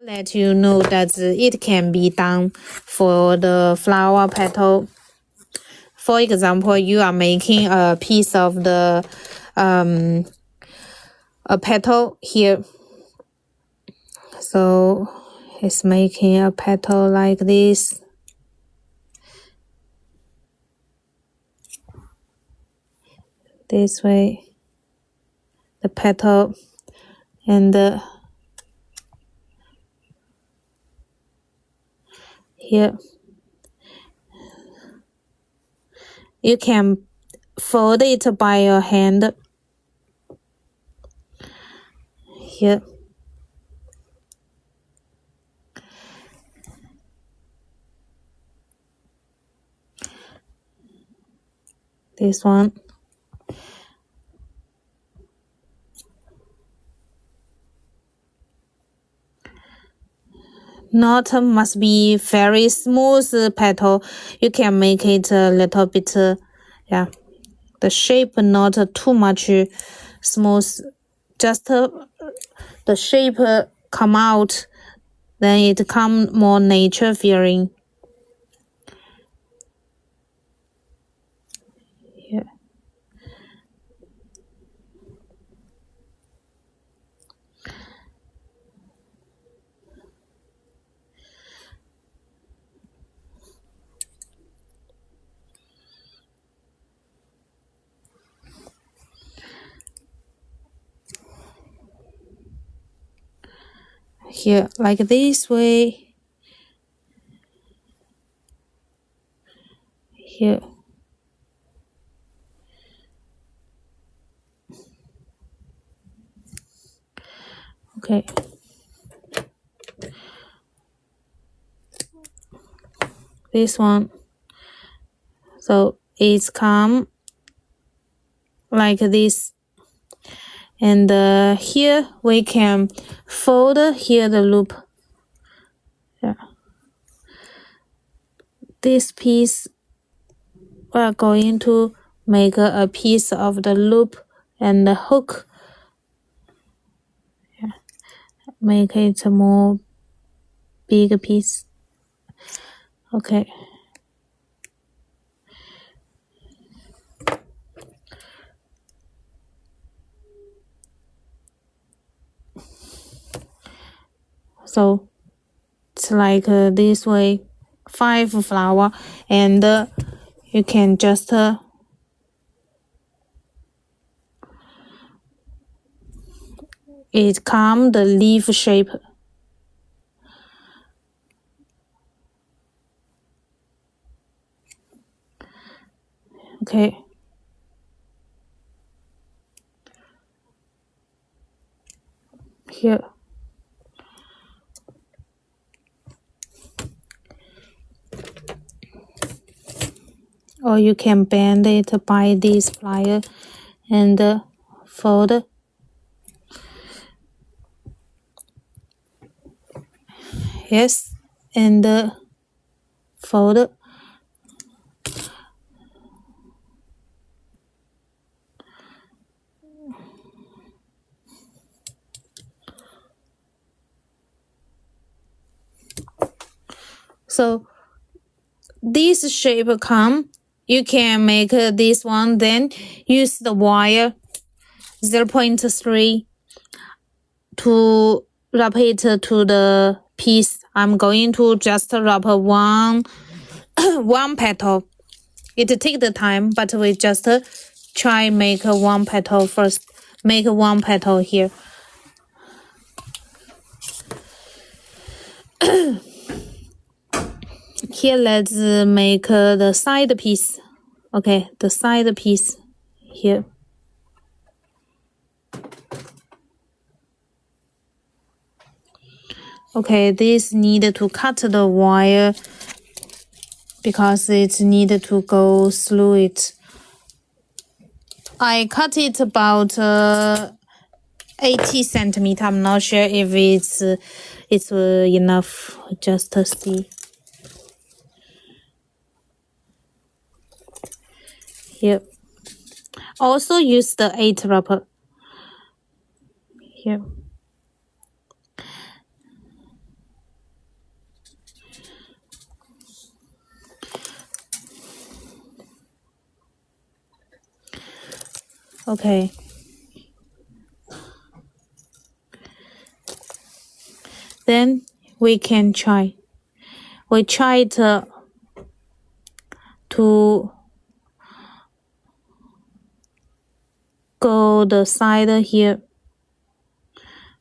Let you know that it can be done for the flower petal. For example, you are making a piece of the a petal here. So it's making a petal like this. This way, the petal, and here you can fold it by your hand here. This one. Not must be very smooth petal. You can make it a little bit, yeah, the shape not too much smooth. Just the shape come out, then it come more nature feeling. Yeah. Here, like this way. Here. Okay. This one. So it's come like this. And here we can fold here the loop. Yeah. This piece we are going to make a piece of the loop and the hook. Yeah. Make it a more big piece. Okay. So it's like this way, 5 flower, and you can just it come the leaf shape. Okay. Here. Or you can bend it by this plier and fold. Yes, and fold. So this shape come, you can make this one, then use the wire 0.3 to wrap it to the piece. I'm going to just wrap one one petal. It take the time, but we just try make one petal first. Make one petal here. Here, let's make the side piece. Okay, the side piece here. Okay, this need to cut the wire because it need to go through it. I cut it about 80 centimeter. I'm not sure if it's enough. Just to see. Here. Also use the 8 wrapper. Here. Okay. Then we can try. We try to go the side here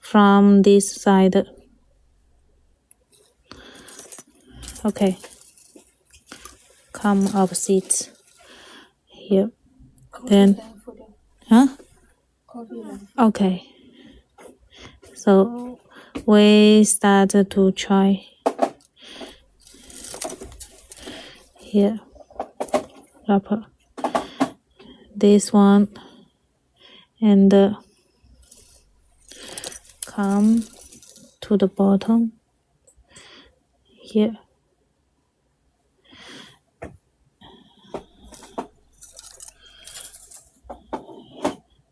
from this side. Okay. Come opposite here. Then, huh? Okay. So we start to try here. Wrapper. This one and come to the bottom here.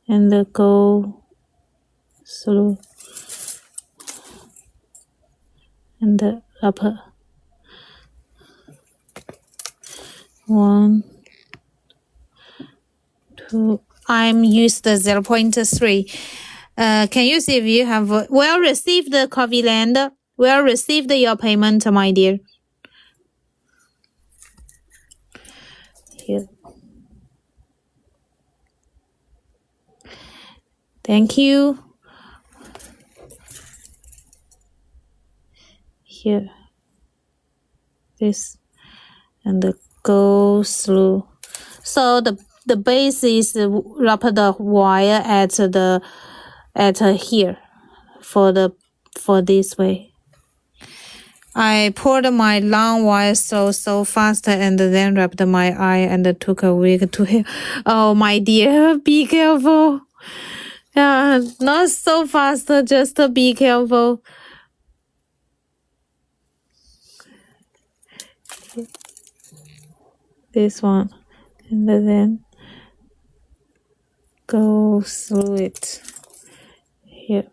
And go through and wrapper. 1, 2. I'm used the 0.3. Can you see if you have well received the coffee land? Well received your payment, my dear. Here. Thank you. Here. This and go through. So the base is wrap the wire at here for this way. I poured my long wire so fast and then wrapped my eye and took a wig to hair. Oh my dear, be careful. Yeah, not so fast, just be careful. This one and then go through it here.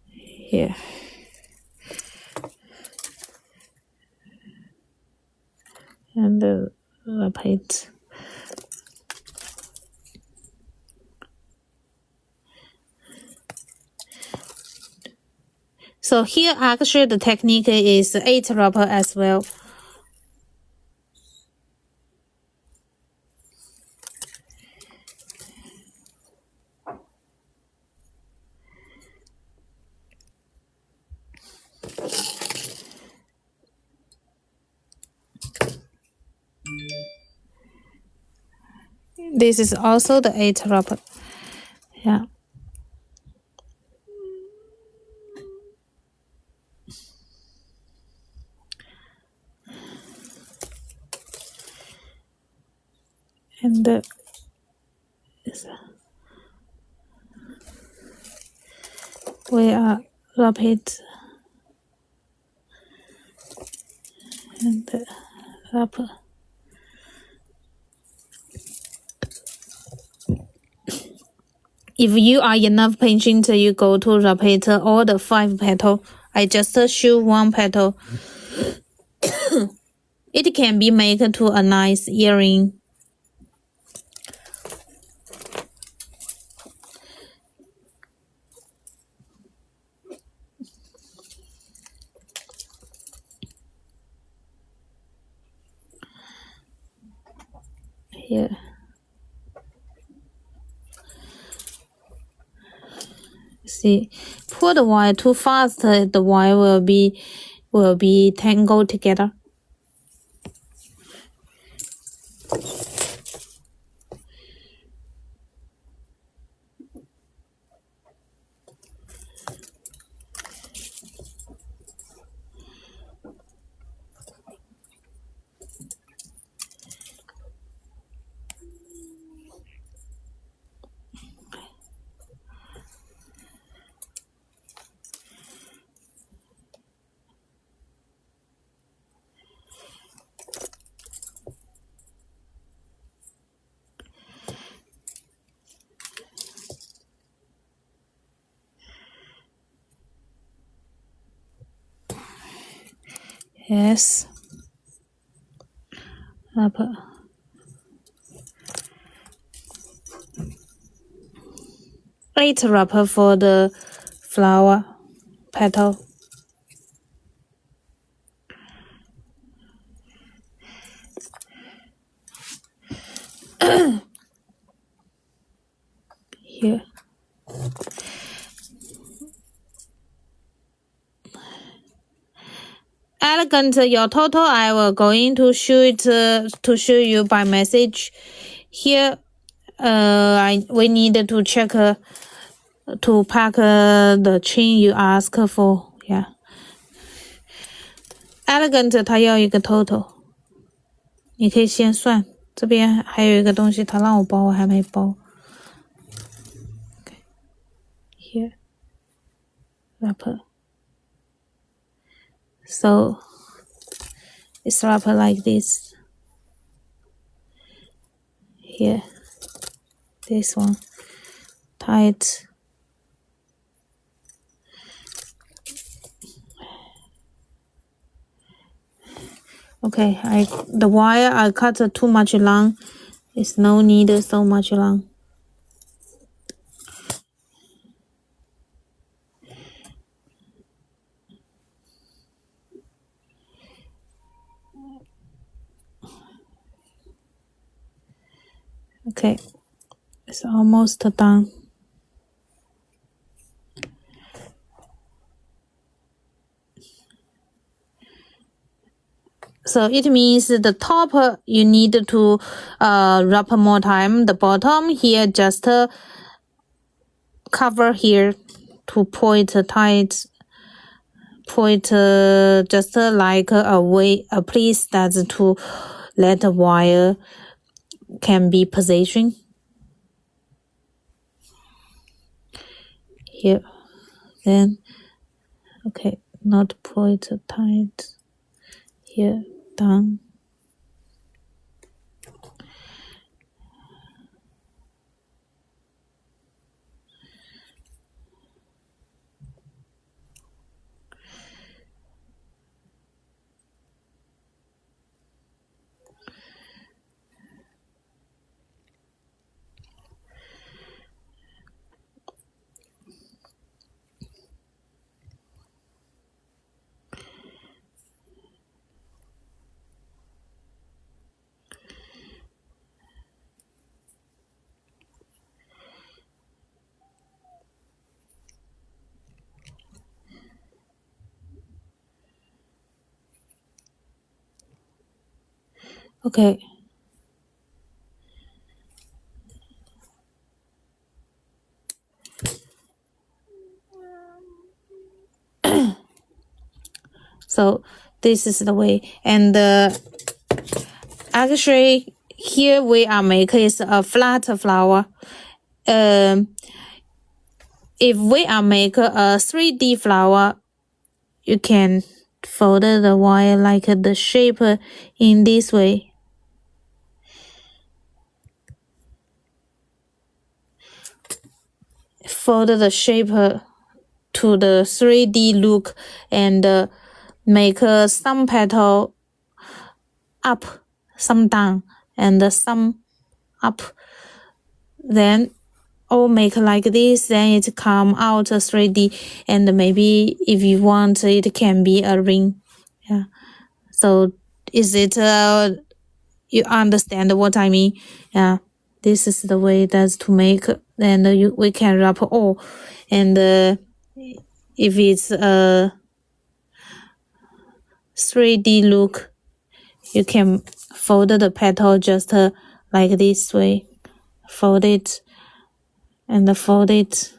Here. And wrap it. So here actually the technique is 8 wrapper as well. This is also the 8 wrapper. Yeah. And we are wrap it and wrap. If you are enough patient, you go to repeat all the 5 petals. I just shoot 1 petal. It can be made to a nice earring. Here. See, pull the wire too fast, the wire will be tangled together. Yes. Up. plate wrapper for the flower petal. Here. Elegant, your total I will going to show it to show you by message. Here we need to check to pack the chain you ask for. Yeah. Elegant 它要一个 total， 你可以先算。这边还有一个东西，它让我包，我还没包。Okay. Here, wrapper. So it's wrapper like this. Here, this one, tight. Okay, the wire I cut too much long. It's no need so much long. Okay, it's almost done. So it means the top you need to wrap more time. The bottom here just cover here to point tight. Point just like a place that's to let the wire can be positioned. Here, then okay, not point tight. Here, done. Okay. So this is the way, and actually here we are making a flat flower. If we are making a 3D flower, you can fold the wire like the shape in this way. Fold the shape to the 3D look and make some petal up, some down, and some up. Then all make like this, then it come out 3D, and maybe if you want, it can be a ring. Yeah. So is it you understand what I mean? Yeah. This is the way that's to make, and we can wrap all, and if it's a 3D look, you can fold the petal just like this way. Fold it and fold it,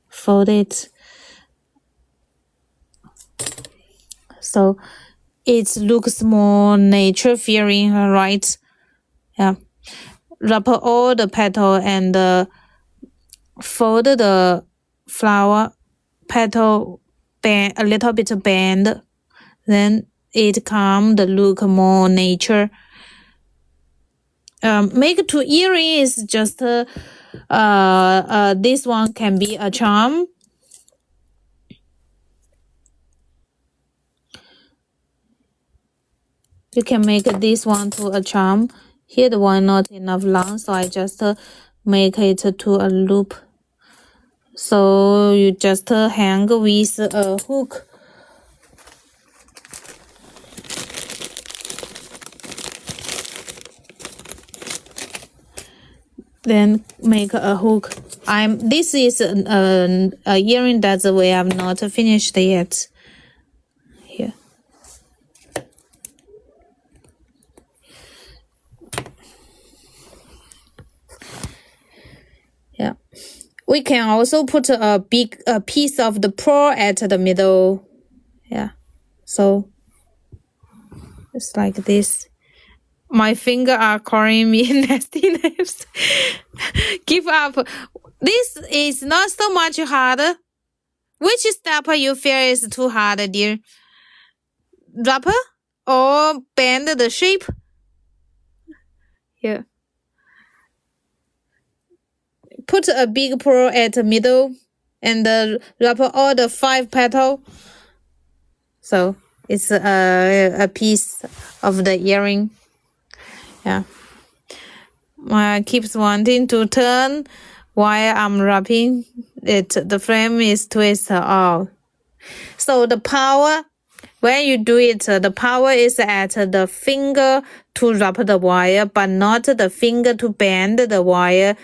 fold it. So it looks more nature feeling, right? Yeah. Wrap all the petal and fold the flower petal bend a little bit bend, then it come the look more nature. Make two earrings, just this one can be a charm. You can make this one to a charm. Here the one not enough long, so I just make it to a loop. So you just hang with a hook. Then make a hook. This is a earring that we have not finished yet. Here. Yeah. We can also put a piece of the pearl at the middle. Yeah. So it's like this. My finger are calling me nasty names. Give up. This is not so much harder. Which step you feel is too hard, dear? Wrapper or bend the shape? Here. Put a big pearl at the middle and wrap all the 5 petals. So it's a piece of the earring. Yeah. I keeps wanting to turn while I'm wrapping it. The frame is twisted out. So the power, when you do it, the power is at the finger to wrap the wire, but not the finger to bend the wire,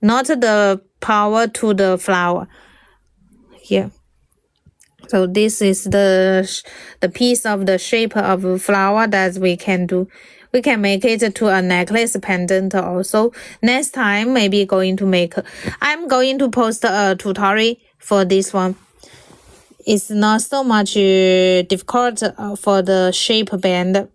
not the power to the flower. Here. So this is the piece of the shape of flower that we can do. We can make it to a necklace pendant also. Next time, maybe I'm going to post a tutorial for this one. It's not so much difficult for the shape band.